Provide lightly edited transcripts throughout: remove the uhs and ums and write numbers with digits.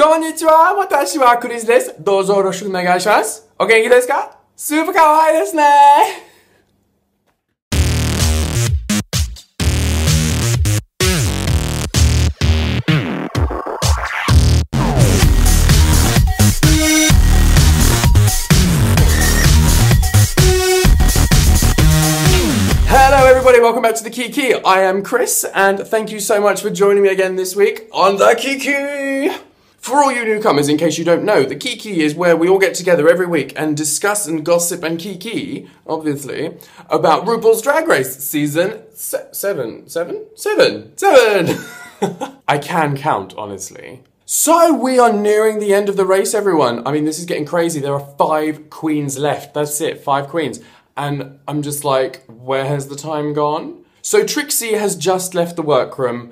こんにちは、私はクリスです。どうぞよろしくお願いします。お元気ですか？スーパーかわいいですね。Hello everybody, welcome back to the Kiki. I am Chris and thank you so much for joining me again this week on the Kiki. For all you newcomers, in case you don't know, the Kiki is where we all get together every week and discuss and gossip and Kiki, obviously, about RuPaul's Drag Race season seven. I can count, honestly. So we are nearing the end of the race, everyone. I mean, this is getting crazy. There are 5 queens left. That's it, 5 queens. And I'm just like, where has the time gone? So Trixie has just left the workroom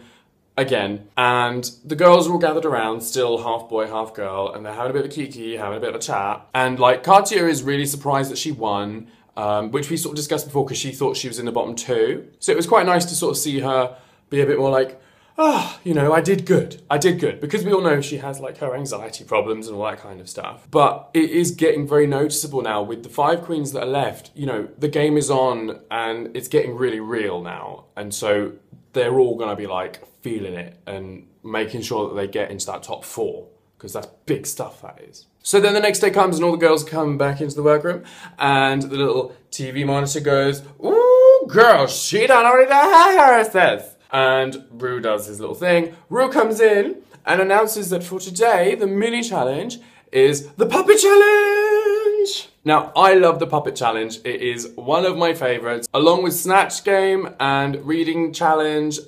again, and the girls are all gathered around, still half boy, half girl, and they're having a bit of a kiki, having a bit of a chat. And like, Katya is really surprised that she won, which we sort of discussed before because she thought she was in the bottom 2. So it was quite nice to sort of see her be a bit more like, you know, I did good, because we all know she has like her anxiety problems and all that kind of stuff. But it is getting very noticeable now with the 5 queens that are left. You know, the game is on and it's getting really real now. And so they're all gonna be like feeling it and making sure that they get into that top 4, because that's big stuff, that is. So then the next day comes and all the girls come back into the workroom and the little TV monitor goes, "Ooh, girl, she done already done her sis." And Ru does his little thing. Ru comes in and announces that for today, the mini challenge is the puppet challenge. Now, I love the puppet challenge. It is one of my favorites, along with Snatch Game and Reading Challenge.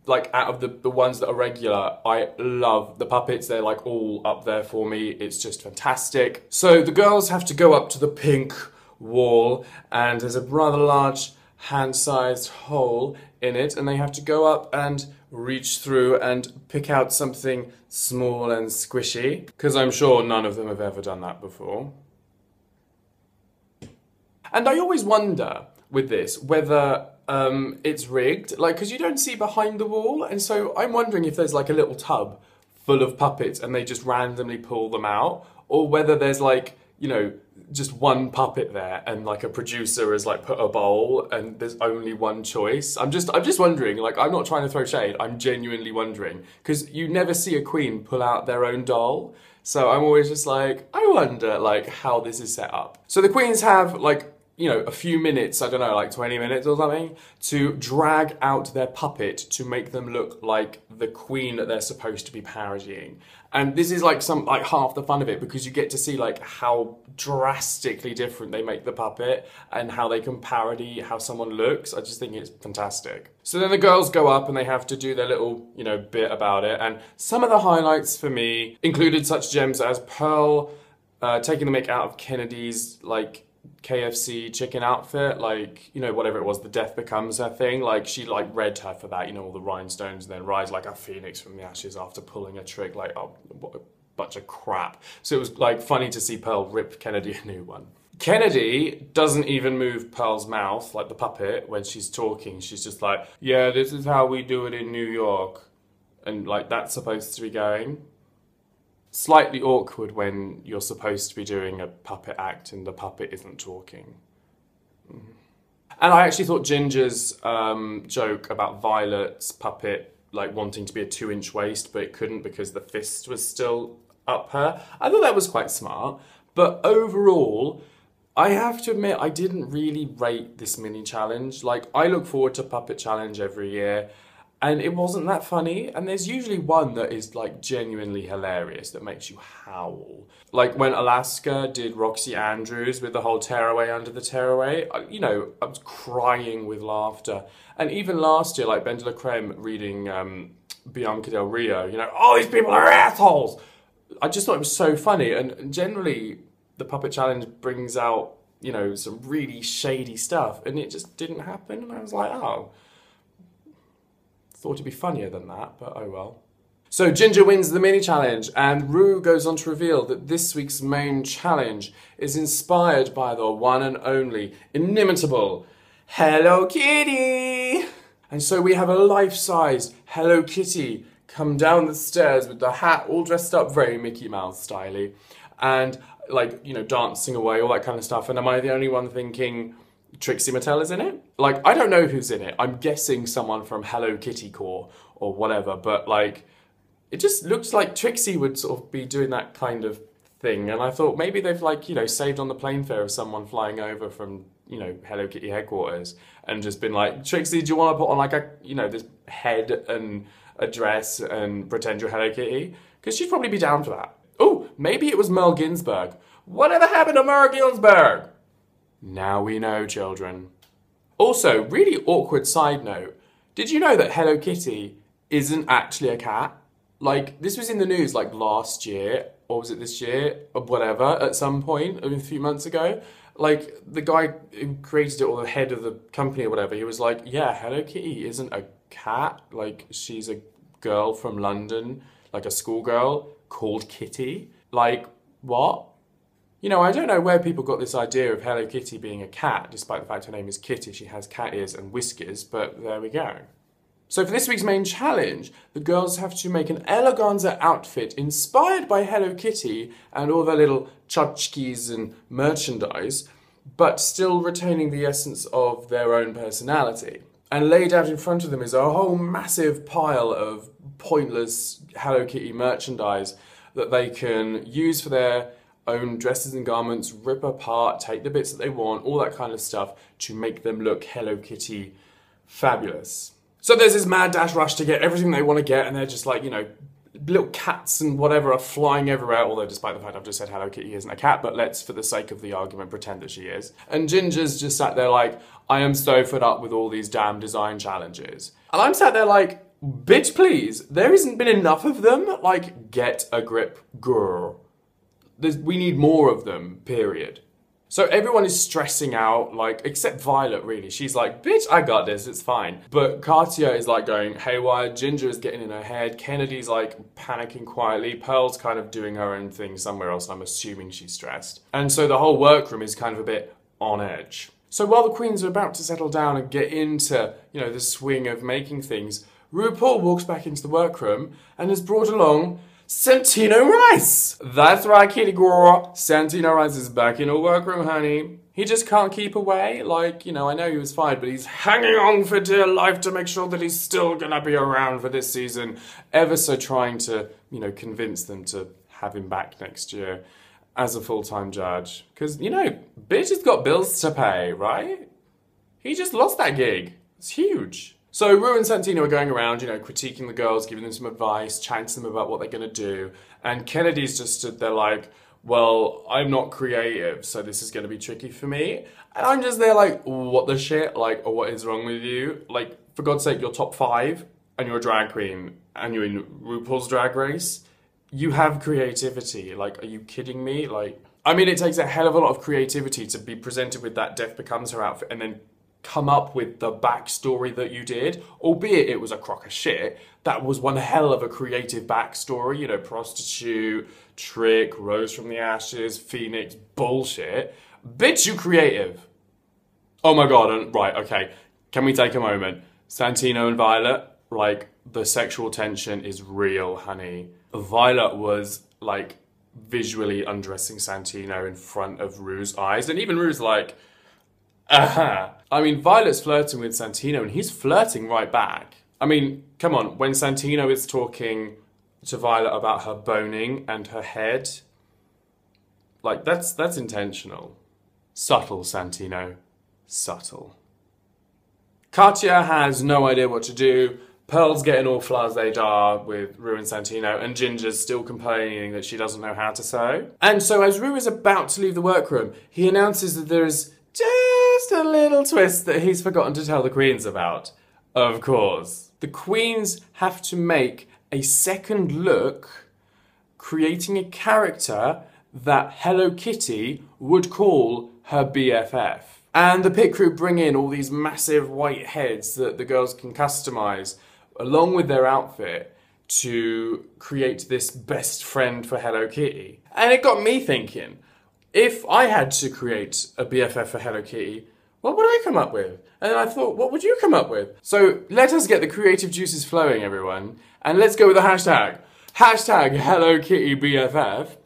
Like, out of the ones that are regular, I love the puppets. They're like all up there for me. It's just fantastic. So the girls have to go up to the pink wall and there's a rather large hand-sized hole in it, and they have to go up and reach through and pick out something small and squishy, because I'm sure none of them have ever done that before. And I always wonder with this whether it's rigged, like, because you don't see behind the wall, and so I'm wondering if there's like a little tub full of puppets and they just randomly pull them out, or whether there's like, you know, just one puppet there and like a producer has like put a bowl and there's only one choice. I'm just wondering, like, I'm not trying to throw shade, I'm genuinely wondering, because you never see a queen pull out their own doll. So I'm always just like, I wonder like how this is set up. So the queens have like, you know, a few minutes, I don't know, like 20 minutes or something, to drag out their puppet to make them look like the queen that they're supposed to be parodying. And this is like half the fun of it, because you get to see like how drastically different they make the puppet and how they can parody how someone looks. I just think it's fantastic. So then the girls go up and they have to do their little, you know, bit about it. And some of the highlights for me included such gems as Pearl taking the mick out of Kennedy's like KFC chicken outfit, like, you know, whatever it was, the death becomes her thing, like she like read her for that, you know, all the rhinestones, and then rise like a phoenix from the ashes after pulling a trick, like, oh, what a bunch of crap. So it was like funny to see Pearl rip Kennedy a new one. Kennedy doesn't even move Pearl's mouth, like the puppet, when she's talking. She's just like, yeah, this is how we do it in New York, and like that's supposed to be going. Slightly awkward when you're supposed to be doing a puppet act and the puppet isn't talking. And I actually thought Ginger's joke about Violet's puppet like wanting to be a 2-inch waist, but it couldn't because the fist was still up her. I thought that was quite smart. But overall, I have to admit, I didn't really rate this mini challenge. Like, I look forward to Puppet Challenge every year, and it wasn't that funny, and there's usually one that is like genuinely hilarious that makes you howl. Like when Alaska did Roxy Andrews with the whole tearaway under the tearaway, you know, I was crying with laughter. And even last year, like Ben de la Creme reading Bianca Del Rio, you know, all these people are assholes! I just thought it was so funny, and generally the Puppet Challenge brings out, you know, some really shady stuff, and it just didn't happen, and I was like, oh. Thought it'd be funnier than that, but oh well. So Ginger wins the mini challenge, and Ru goes on to reveal that this week's main challenge is inspired by the one and only inimitable Hello Kitty. And so we have a life-size Hello Kitty come down the stairs with the hat all dressed up very Mickey Mouse styly and like, you know, dancing away, all that kind of stuff. And am I the only one thinking Trixie Mattel is in it? Like, I don't know who's in it. I'm guessing someone from Hello Kitty Corps or whatever, but like, it just looks like Trixie would sort of be doing that kind of thing. And I thought maybe they've like, you know, saved on the plane fare of someone flying over from, you know, Hello Kitty headquarters and just been like, Trixie, do you want to put on like a, you know, this head and a dress and pretend you're Hello Kitty? Because she'd probably be down for that. Oh, maybe it was Merle Ginsberg. Whatever happened to Merle Ginsberg? Now we know, children. Also, really awkward side note. Did you know that Hello Kitty isn't actually a cat? Like, this was in the news like last year, or was it this year, or whatever, at some point, a few months ago. Like, the guy who created it, or the head of the company or whatever, he was like, yeah, Hello Kitty isn't a cat. Like, she's a girl from London, like a schoolgirl called Kitty. Like, what? You know, I don't know where people got this idea of Hello Kitty being a cat, despite the fact her name is Kitty. She has cat ears and whiskers, but there we go. So for this week's main challenge, the girls have to make an eleganza outfit inspired by Hello Kitty and all their little tchotchkes and merchandise, but still retaining the essence of their own personality. And laid out in front of them is a whole massive pile of pointless Hello Kitty merchandise that they can use for their own dresses and garments, rip apart, take the bits that they want, all that kind of stuff to make them look Hello Kitty fabulous. So there's this mad dash rush to get everything they want to get, and they're just like, you know, little cats and whatever are flying everywhere, although despite the fact I've just said Hello Kitty isn't a cat, but let's, for the sake of the argument, pretend that she is. And Ginger's just sat there like, I am so fed up with all these damn design challenges. And I'm sat there like, bitch please, there isn't been enough of them? Like, get a grip, girl. We need more of them, period. So everyone is stressing out, like, except Violet, really. She's like, bitch, I got this, it's fine. But Katya is like going haywire, Ginger is getting in her head, Kennedy's like panicking quietly, Pearl's kind of doing her own thing somewhere else, I'm assuming she's stressed. And so the whole workroom is kind of a bit on edge. So while the queens are about to settle down and get into, you know, the swing of making things, RuPaul walks back into the workroom and has brought along Santino Rice! That's right, Kitty Girl. Santino Rice is back in a workroom, honey. He just can't keep away. Like, you know, I know he was fired, but he's hanging on for dear life to make sure that he's still gonna be around for this season. Ever so trying to, you know, convince them to have him back next year as a full-time judge. Because, you know, bitch has got bills to pay, right? He just lost that gig. It's huge. So Ru and Santino are going around, you know, critiquing the girls, giving them some advice, chatting to them about what they're going to do. And Kennedy's just stood there like, well, I'm not creative, so this is going to be tricky for me. And I'm just there like, what the shit? Like, what is wrong with you? Like, for God's sake, you're top 5 and you're a drag queen and you're in RuPaul's Drag Race. You have creativity. Like, are you kidding me? Like, I mean, it takes a hell of a lot of creativity to be presented with that Death Becomes Her outfit and then come up with the backstory that you did, albeit it was a crock of shit. That was one hell of a creative backstory, you know, prostitute, trick, rose from the ashes, phoenix, bullshit. Bitch, you creative. Oh my god, and right, okay, can we take a moment? Santino and Violet, like, the sexual tension is real, honey. Violet was, like, visually undressing Santino in front of Ru's eyes, and even Ru's like, uh-huh. I mean, Violet's flirting with Santino and he's flirting right back. I mean, come on, when Santino is talking to Violet about her boning and her head, like, that's intentional. Subtle, Santino. Subtle. Katya has no idea what to do. Pearl's getting all flasé with Ru and Santino, and Ginger's still complaining that she doesn't know how to sew. And so as Ru is about to leave the workroom, he announces that there is just a little twist that he's forgotten to tell the queens about. Of course. The queens have to make a second look, creating a character that Hello Kitty would call her BFF. And the pit crew bring in all these massive white heads that the girls can customise, along with their outfit, to create this best friend for Hello Kitty. And it got me thinking, if I had to create a BFF for Hello Kitty, what would I come up with? And then I thought, what would you come up with? So let us get the creative juices flowing, everyone. And let's go with the hashtag. Hashtag Hello Kitty BFF.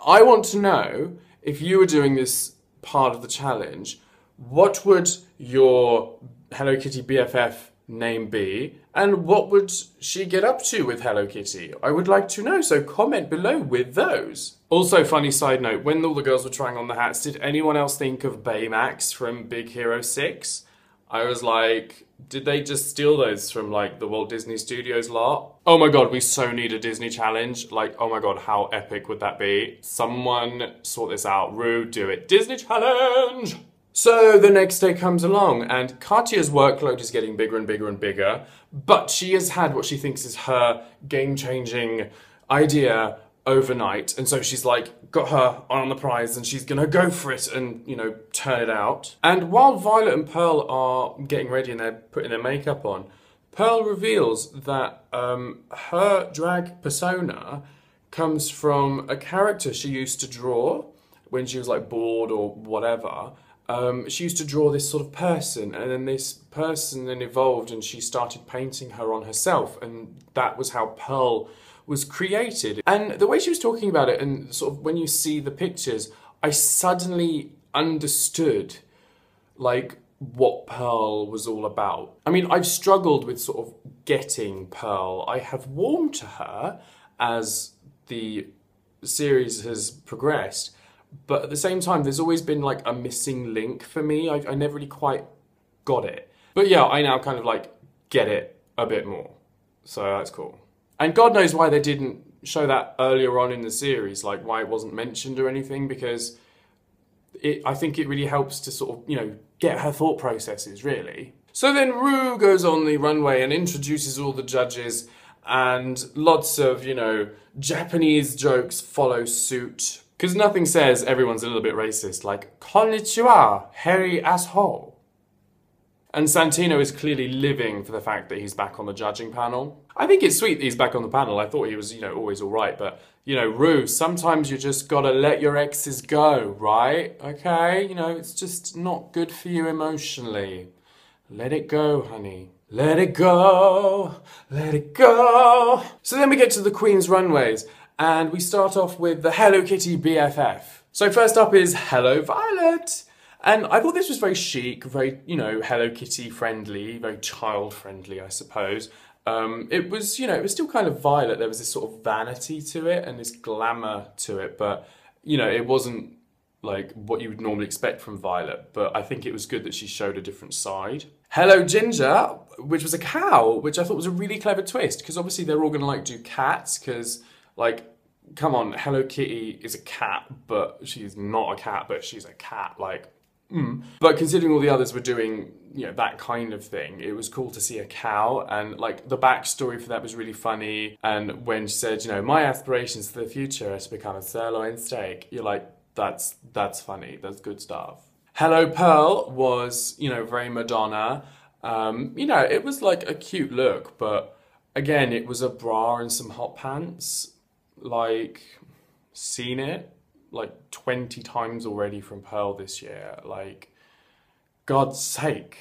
I want to know, if you were doing this part of the challenge, what would your Hello Kitty BFF name be? And what would she get up to with Hello Kitty? I would like to know, so comment below with those. Also, funny side note, when all the girls were trying on the hats, did anyone else think of Baymax from Big Hero 6? I was like, did they just steal those from like the Walt Disney Studios lot? Oh my god, we so need a Disney challenge. Like, oh my god, how epic would that be? Someone sort this out. Ru, do it. Disney challenge! So the next day comes along and Katya's workload is getting bigger and bigger and bigger, but she has had what she thinks is her game-changing idea overnight, and so she's like got her eye on the prize and she's gonna go for it and, you know, turn it out. And while Violet and Pearl are getting ready and they're putting their makeup on, Pearl reveals that her drag persona comes from a character she used to draw when she was like bored or whatever. She used to draw this sort of person, and then this person then evolved and she started painting her on herself, and that was how Pearl was created. And the way she was talking about it, and sort of when you see the pictures, I suddenly understood like what Pearl was all about. I mean, I've struggled with sort of getting Pearl. I have warmed to her as the series has progressed, but at the same time, there's always been like a missing link for me. I never really quite got it. But yeah, I now kind of like get it a bit more. So that's cool. And God knows why they didn't show that earlier on in the series, like why it wasn't mentioned or anything, because I think it really helps to sort of, you know, get her thought processes, really. So then Ru goes on the runway and introduces all the judges, and lots of, you know, Japanese jokes follow suit. Because nothing says everyone's a little bit racist, like, konnichiwa, hairy asshole. And Santino is clearly living for the fact that he's back on the judging panel. I think it's sweet that he's back on the panel. I thought he was, you know, always all right. But, you know, Ru, sometimes you just gotta let your exes go, right? Okay? You know, it's just not good for you emotionally. Let it go, honey. Let it go. Let it go. So then we get to the Queen's runways. And we start off with the Hello Kitty BFF. So first up is Hello Violet. And I thought this was very chic, very, you know, Hello Kitty friendly, very child friendly, I suppose. It was, you know, it was still kind of Violet. There was this sort of vanity to it and this glamour to it. But, you know, it wasn't like what you would normally expect from Violet. But I think it was good that she showed a different side. Hello Ginger, which was a cow, which I thought was a really clever twist. Because obviously they're all going to like do cats because, like, come on, Hello Kitty is a cat, but she's not a cat, but she's a cat, like, But considering all the others were doing, you know, that kind of thing, it was cool to see a cow, and, like, the backstory for that was really funny, and when she said, you know, my aspirations for the future are to become a sirloin steak, you're like, that's funny, that's good stuff. Hello Pearl was, you know, very Madonna. You know, it was, like, a cute look, but, again, it was a bra and some hot pants. Like, seen it like 20 times already from Pearl this year. Like, God's sake.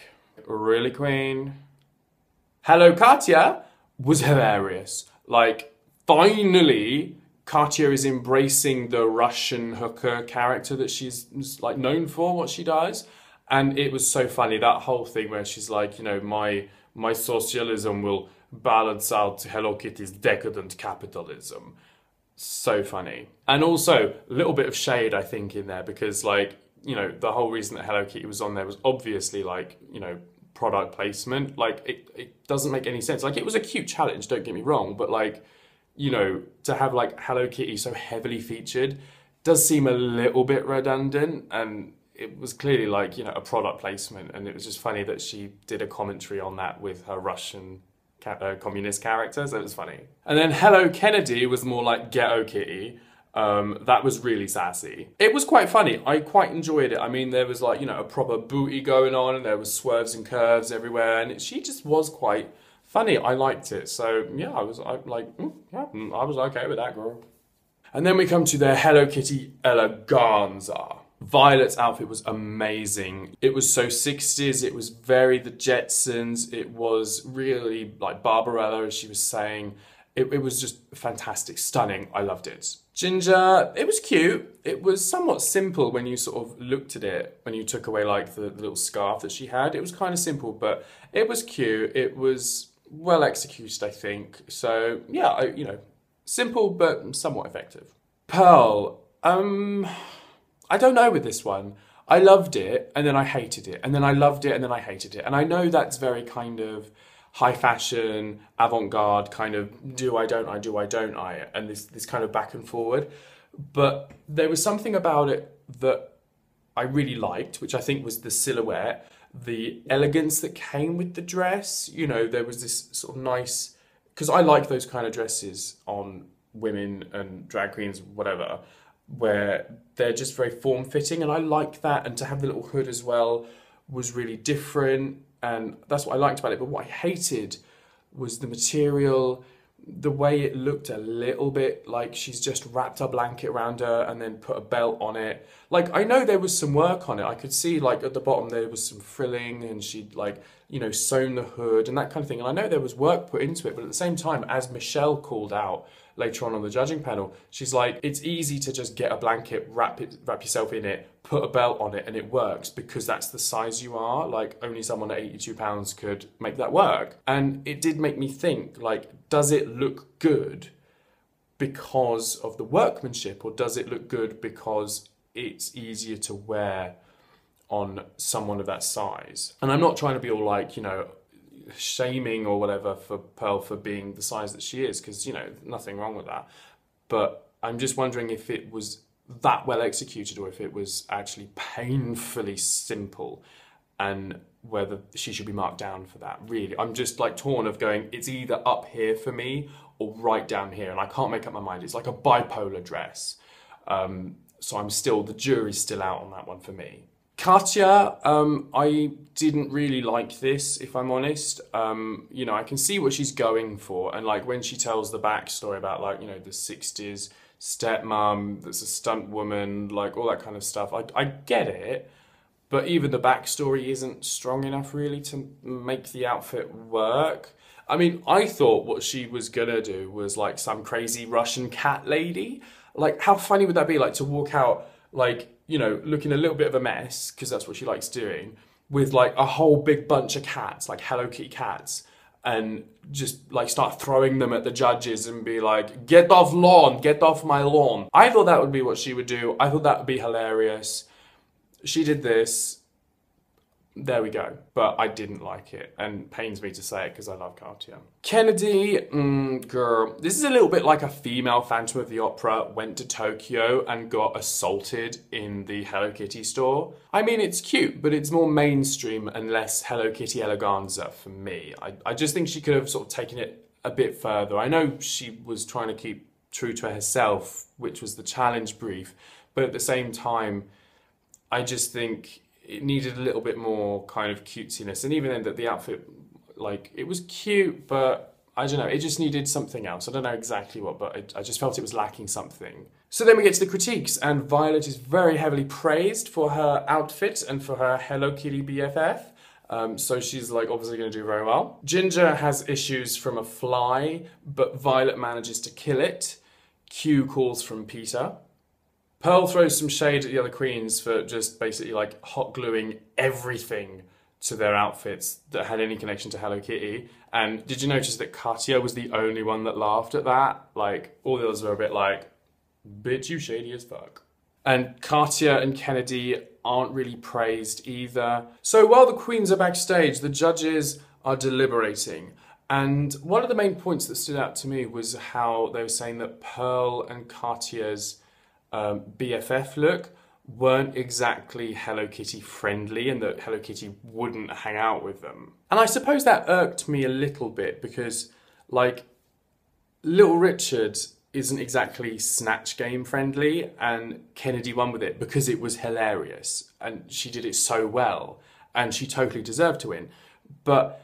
Really, Queen? Hello Katya was hilarious. Like, finally, Katya is embracing the Russian hooker character that she's like known for, what she does. And it was so funny, that whole thing where she's like, you know, my socialism will balance out Hello Kitty's decadent capitalism. So funny. And also, a little bit of shade, I think, in there, because, like, you know, the whole reason that Hello Kitty was on there was obviously, like, you know, product placement. Like, it doesn't make any sense. Like, it was a cute challenge, don't get me wrong, but, like, you know, to have, like, Hello Kitty so heavily featured does seem a little bit redundant, and it was clearly, like, you know, a product placement, and it was just funny that she did a commentary on that with her Russian communist character, so it was funny. And then Hello Kennedy was more like Ghetto Kitty. That was really sassy. It was quite funny. I quite enjoyed it. I mean, there was, like, you know, a proper booty going on, and there was swerves and curves everywhere, and she just was quite funny. I liked it. So yeah, I was okay with that, girl. And then we come to their Hello Kitty Eleganza. Violet's outfit was amazing. It was so 60s, it was very the Jetsons, it was really like Barbarella, as she was saying. It was just fantastic, stunning, I loved it. Ginger, it was cute. It was somewhat simple when you sort of looked at it, when you took away like the little scarf that she had. It was kind of simple, but it was cute. It was well executed, I think. So yeah, you know, simple but somewhat effective. Pearl, I don't know with this one. I loved it and then I hated it, and then I loved it and then I hated it. And I know that's very kind of high fashion, avant-garde kind of do I, don't I, and this kind of back and forward. But there was something about it that I really liked, which I think was the silhouette, the elegance that came with the dress. You know, there was this sort of nice, because I like those kind of dresses on women and drag queens, whatever, where they're just very form-fitting, and I like that. And to have the little hood as well was really different, and that's what I liked about it. But what I hated was the material, the way it looked a little bit like she's just wrapped a blanket around her and then put a belt on it. Like, I know there was some work on it. I could see like at the bottom there was some frilling, and she'd like, you know, sewn the hood and that kind of thing. And I know there was work put into it, but at the same time, as Michelle called out later on the judging panel, she's like, it's easy to just get a blanket, wrap yourself in it, put a belt on it, and it works because that's the size you are. Like, only someone at 82 pounds could make that work. And it did make me think, like, does it look good because of the workmanship, or does it look good because it's easier to wear on someone of that size? And I'm not trying to be all like, you know, shaming or whatever for Pearl for being the size that she is, because, you know, nothing wrong with that. But I'm just wondering if it was that well executed or if it was actually painfully simple, and whether she should be marked down for that. Really, I'm just like torn of going, it's either up here for me or right down here, and I can't make up my mind. It's like a bipolar dress. So I'm still, the jury's still out on that one for me. Katya, I didn't really like this, if I'm honest. You know, I can see what she's going for, and like when she tells the backstory about, like, you know, the 60s stepmom that's a stunt woman, like all that kind of stuff, I get it, but even the backstory isn't strong enough really to make the outfit work. I mean, I thought what she was gonna do was like some crazy Russian cat lady. Like, how funny would that be, like, to walk out, like, you know, looking a little bit of a mess, because that's what she likes doing, with like a whole big bunch of cats, like Hello Kitty cats, and just like start throwing them at the judges and be like, get off lawn, get off my lawn. I thought that would be what she would do. I thought that would be hilarious. She did this. There we go. But I didn't like it, and pains me to say it because I love Katya. Kennedy, girl, this is a little bit like a female Phantom of the Opera went to Tokyo and got assaulted in the Hello Kitty store. I mean, it's cute, but it's more mainstream and less Hello Kitty eleganza for me. I just think she could have sort of taken it a bit further. I know she was trying to keep true to herself, which was the challenge brief, but at the same time, I just think it needed a little bit more kind of cutesiness. And even then, that the outfit, like, it was cute, but I don't know, it just needed something else. I don't know exactly what, but I just felt it was lacking something. So then we get to the critiques, and Violet is very heavily praised for her outfit and for her Hello Kitty BFF. So she's like obviously going to do very well. Ginger has issues from a fly, but Violet manages to kill it. Q calls from Peter. Pearl throws some shade at the other queens for just basically like hot gluing everything to their outfits that had any connection to Hello Kitty. And did you notice that Katya was the only one that laughed at that? Like, all the others were a bit like, bitch, you shady as fuck. And Katya and Kennedy aren't really praised either. So while the queens are backstage, the judges are deliberating. And one of the main points that stood out to me was how they were saying that Pearl and Katya's BFF look weren't exactly Hello Kitty friendly, and that Hello Kitty wouldn't hang out with them. And I suppose that irked me a little bit because, like, Little Richard isn't exactly Snatch Game friendly, and Kennedy won with it because it was hilarious and she did it so well and she totally deserved to win. But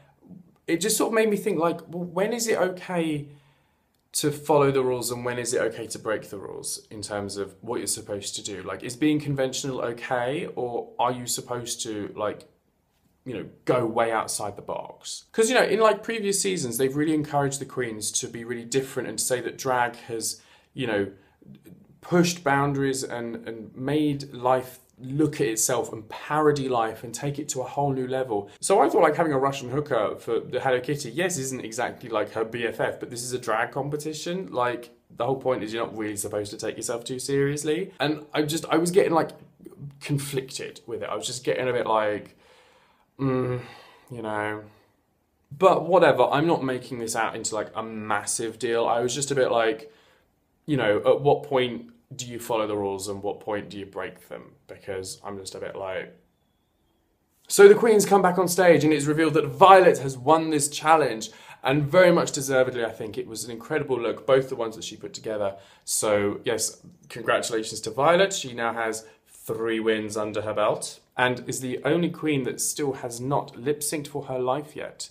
it just sort of made me think, like, well, when is it okay to follow the rules and when is it okay to break the rules in terms of what you're supposed to do? Like, is being conventional okay, or are you supposed to, like, you know, go way outside the box? Because, you know, in like previous seasons, they've really encouraged the queens to be really different and to say that drag has, you know, pushed boundaries and made life look at itself and parody life and take it to a whole new level. So I thought like having a Russian hooker for the Hello Kitty, yes, isn't exactly like her BFF, but this is a drag competition. Like, the whole point is you're not really supposed to take yourself too seriously. And I was getting like conflicted with it. I was just getting a bit like, you know. But whatever, I'm not making this out into like a massive deal. I was just a bit like, you know, at what point do you follow the rules and what point do you break them? Because I'm just a bit like... So the queens come back on stage and it's revealed that Violet has won this challenge, and very much deservedly. I think it was an incredible look, both the ones that she put together. So yes, congratulations to Violet. She now has 3 wins under her belt and is the only queen that still has not lip-synced for her life yet.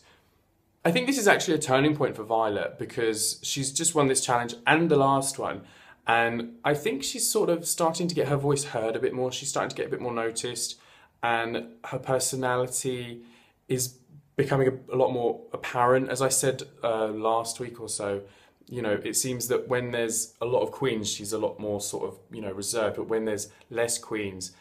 I think this is actually a turning point for Violet because she's just won this challenge and the last one. And I think she's sort of starting to get her voice heard a bit more. She's starting to get a bit more noticed, and her personality is becoming a lot more apparent. As I said last week or so, you know, it seems that when there's a lot of queens, she's a lot more sort of, you know, reserved. But when there's less queens,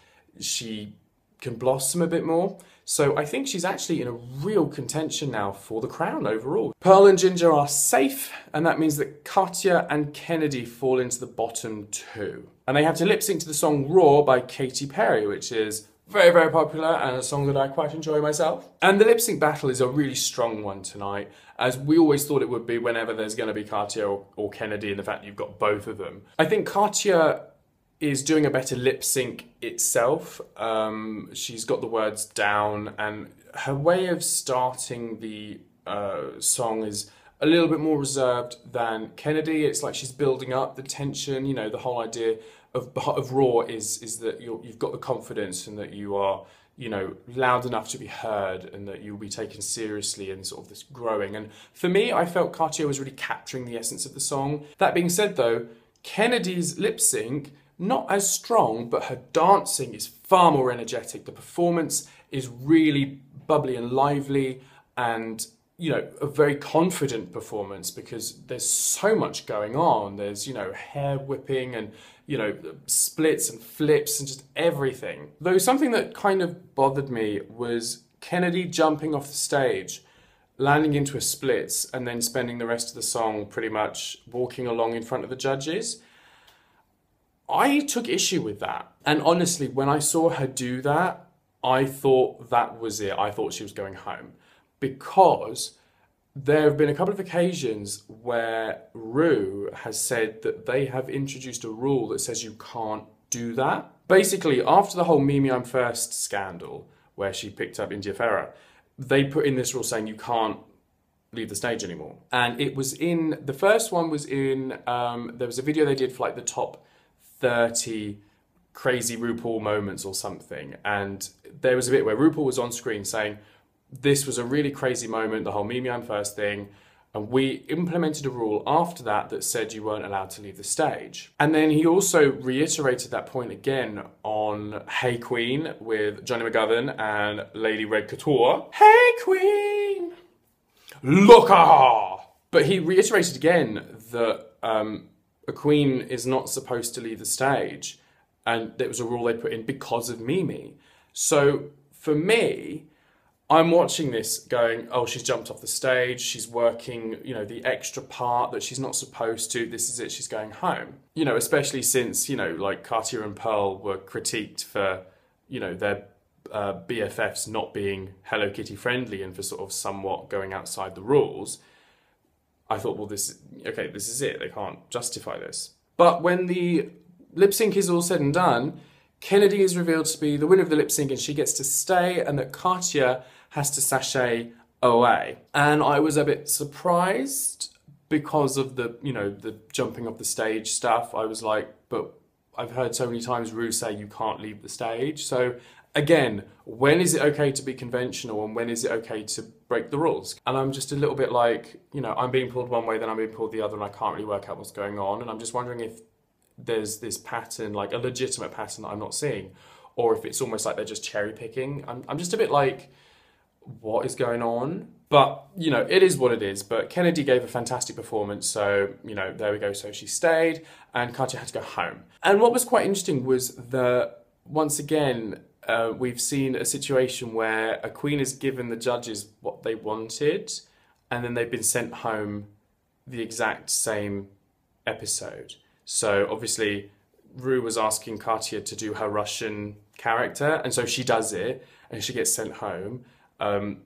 she can blossom a bit more. So I think she's actually in a real contention now for the crown overall. Pearl and Ginger are safe, and that means that Katya and Kennedy fall into the bottom 2. And they have to lip sync to the song Raw by Katy Perry, which is very, very popular and a song that I quite enjoy myself. And the lip sync battle is a really strong one tonight, as we always thought it would be whenever there's going to be Katya or Kennedy, and the fact that you've got both of them. I think Katya is doing a better lip sync itself. She's got the words down, and her way of starting the song is a little bit more reserved than Kennedy. It's like she's building up the tension. You know, the whole idea of Raw is that you've got the confidence and that you are, you know, loud enough to be heard and that you'll be taken seriously and sort of this growing. And for me, I felt Katya was really capturing the essence of the song. That being said though, Kennedy's lip sync, not as strong, but her dancing is far more energetic. The performance is really bubbly and lively, and, you know, a very confident performance because there's so much going on. There's, you know, hair whipping and, you know, splits and flips and just everything. Though something that kind of bothered me was Kennedy jumping off the stage, landing into a splits, and then spending the rest of the song pretty much walking along in front of the judges. I took issue with that. And honestly, when I saw her do that, I thought that was it. I thought she was going home. Because there have been a couple of occasions where Ru has said that they have introduced a rule that says you can't do that. Basically, after the whole Mimi I'm First scandal, where she picked up India Ferrer, they put in this rule saying you can't leave the stage anymore. And it was in, the first one was in, there was a video they did for like the top 30 crazy RuPaul moments or something, and there was a bit where RuPaul was on screen saying this was a really crazy moment, the whole Mimi I'm First thing, and we implemented a rule after that that said you weren't allowed to leave the stage. And then he also reiterated that point again on Hey Queen with Johnny McGovern and Lady Red Couture. Hey Queen, look ah! But he reiterated again that a queen is not supposed to leave the stage, and there was a rule they put in because of Mimi. So for me, I'm watching this going, oh, she's jumped off the stage, she's working, you know, the extra part that she's not supposed to, this is it, she's going home. You know, especially since, you know, like Katya and Pearl were critiqued for, you know, their BFFs not being Hello Kitty friendly and for sort of somewhat going outside the rules. I thought, well, this is it. They can't justify this. But when the lip sync is all said and done, Kennedy is revealed to be the winner of the lip sync and she gets to stay, and that Katya has to sashay away. And I was a bit surprised because of the, you know, the jumping off the stage stuff. I was like, but I've heard so many times Ru say you can't leave the stage. So again, when is it okay to be conventional and when is it okay to break the rules? And I'm just a little bit like, you know, I'm being pulled one way, then I'm being pulled the other, and I can't really work out what's going on. And I'm just wondering if there's this pattern, like a legitimate pattern that I'm not seeing, or if it's almost like they're just cherry picking. I'm just a bit like, what is going on? But, you know, it is what it is. But Kennedy gave a fantastic performance. So, you know, there we go. So she stayed and Katya had to go home. And what was quite interesting was that, once again, we've seen a situation where a queen has given the judges what they wanted and then they've been sent home the exact same episode. So obviously Ru was asking Katya to do her Russian character, and so she does it and she gets sent home.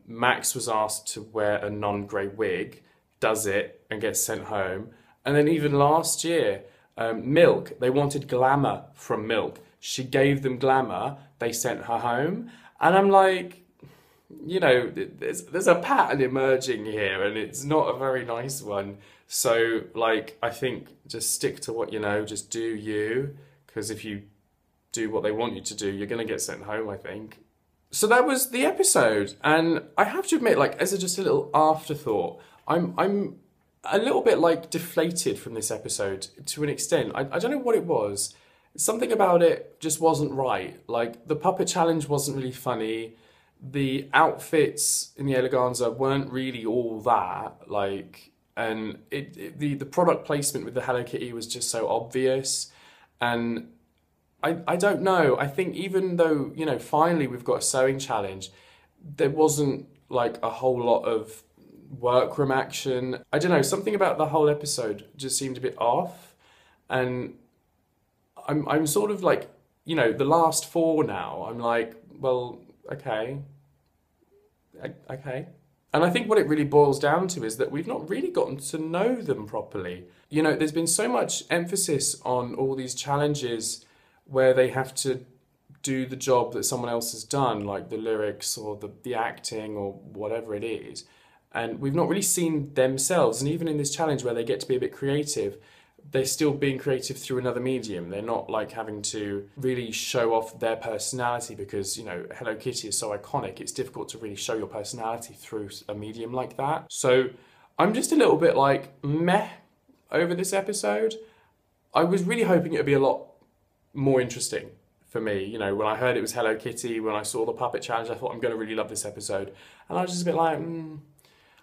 Max was asked to wear a non-grey wig, does it and gets sent home. And then even last year, Milk, they wanted glamour from Milk. She gave them glamour, they sent her home. And I'm like, you know, there's a pattern emerging here and it's not a very nice one. So, like, I think just stick to what you know, just do you. Because if you do what they want you to do, you're going to get sent home, I think. So that was the episode. And I have to admit, like, as just a little afterthought, I'm a little bit, like, deflated from this episode to an extent. I don't know what it was. Something about it just wasn't right. Like, the puppet challenge wasn't really funny. The outfits in the eleganza weren't really all that. Like, and the product placement with the Hello Kitty was just so obvious. And I don't know. I think even though, you know, finally we've got a sewing challenge, there wasn't like a whole lot of workroom action. I don't know, something about the whole episode just seemed a bit off. And I'm sort of like, you know, the last four now, I'm like, well, okay. And I think what it really boils down to is that we've not really gotten to know them properly. You know, there's been so much emphasis on all these challenges where they have to do the job that someone else has done, like the lyrics or the acting or whatever it is. And we've not really seen themselves. And even in this challenge where they get to be a bit creative, they're still being creative through another medium. They're not like having to really show off their personality because, you know, Hello Kitty is so iconic. It's difficult to really show your personality through a medium like that. So I'm just a little bit like meh over this episode. I was really hoping it would be a lot more interesting for me. You know, when I heard it was Hello Kitty, when I saw the puppet challenge, I thought I'm going to really love this episode. And I was just a bit like,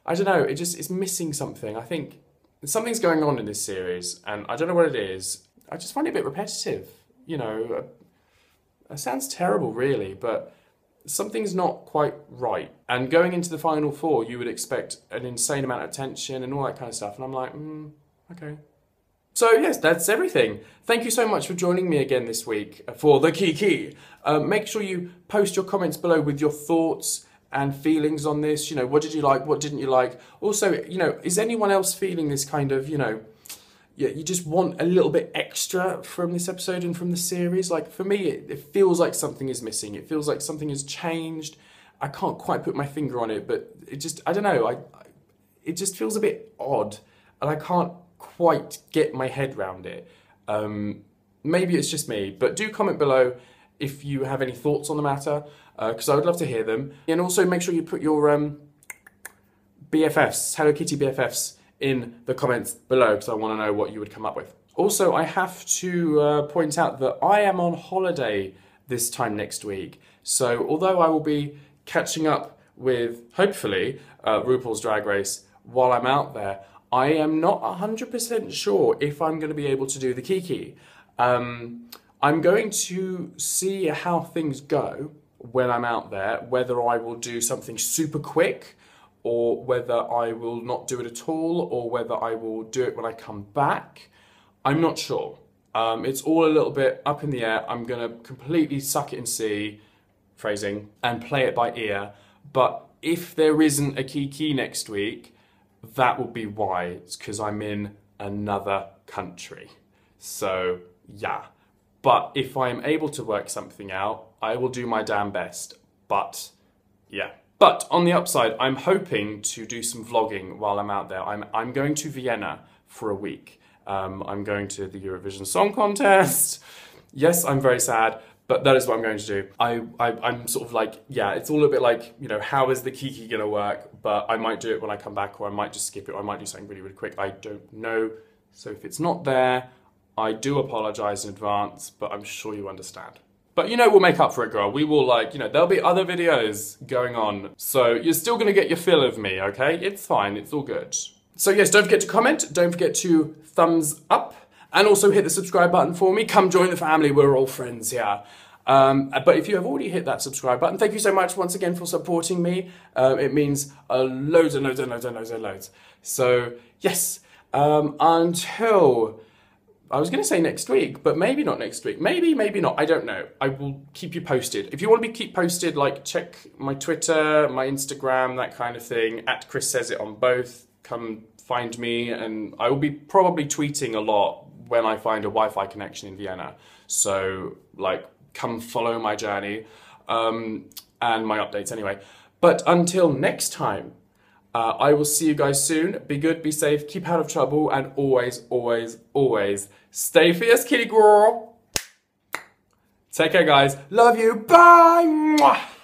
I don't know, it's missing something. I think something's going on in this series, and I don't know what it is. I just find it a bit repetitive. You know, it sounds terrible, really, but something's not quite right. And going into the final four, you would expect an insane amount of tension and all that kind of stuff. And I'm like, okay. So yes, that's everything. Thank you so much for joining me again this week for the Kiki. Make sure you post your comments below with your thoughts and feelings on this. You know, what did you like? What didn't you like? Also, you know, is anyone else feeling this kind of, you know, you just want a little bit extra from this episode and from the series? Like, for me, it feels like something is missing. It feels like something has changed. I can't quite put my finger on it, but it just, I don't know. It just feels a bit odd, and I can't quite get my head around it. Maybe it's just me, but do comment below if you have any thoughts on the matter, because I would love to hear them. And also make sure you put your BFFs, Hello Kitty BFFs, in the comments below, because I want to know what you would come up with. Also, I have to point out that I am on holiday this time next week. So although I will be catching up with, hopefully, RuPaul's Drag Race while I'm out there, I am not 100% sure if I'm going to be able to do the Kiki. I'm going to see how things go when I'm out there, whether I will do something super quick or whether I will not do it at all, or whether I will do it when I come back. I'm not sure. It's all a little bit up in the air. I'm going to completely suck it and see, phrasing, and play it by ear. But if there isn't a Kiki next week, that will be why. It's because I'm in another country. So, yeah. But if I am able to work something out, I will do my damn best. But, yeah. But on the upside, I'm hoping to do some vlogging while I'm out there. I'm going to Vienna for a week. I'm going to the Eurovision Song Contest. Yes, I'm very sad, But that is what I'm going to do. I'm sort of like, yeah, it's all a bit like, you know, how is the Kiki gonna work? But I might do it when I come back, or I might just skip it, or I might do something really, really quick. I don't know. So if it's not there, I do apologize in advance, but I'm sure you understand. But you know, we'll make up for it, girl. We will, like, you know, there'll be other videos going on. So you're still gonna get your fill of me, okay? It's fine, it's all good. So yes, don't forget to comment, don't forget to thumbs up, and also hit the subscribe button for me. Come join the family, we're all friends here. But if you have already hit that subscribe button, thank you so much once again for supporting me. It means loads and loads and loads and loads and loads. So yes, until, I was going to say next week, but maybe not next week. Maybe not. I don't know. I will keep you posted. If you want to be keep posted, like check my Twitter, my Instagram, that kind of thing. @ Chris Says It on both. Come find me, and I will be probably tweeting a lot when I find a Wi-Fi connection in Vienna. So like, come follow my journey and my updates anyway. But until next time, I will see you guys soon. Be good, be safe, keep out of trouble, and always, always, always stay fierce, kitty girl. Take care, guys. Love you. Bye. Mwah.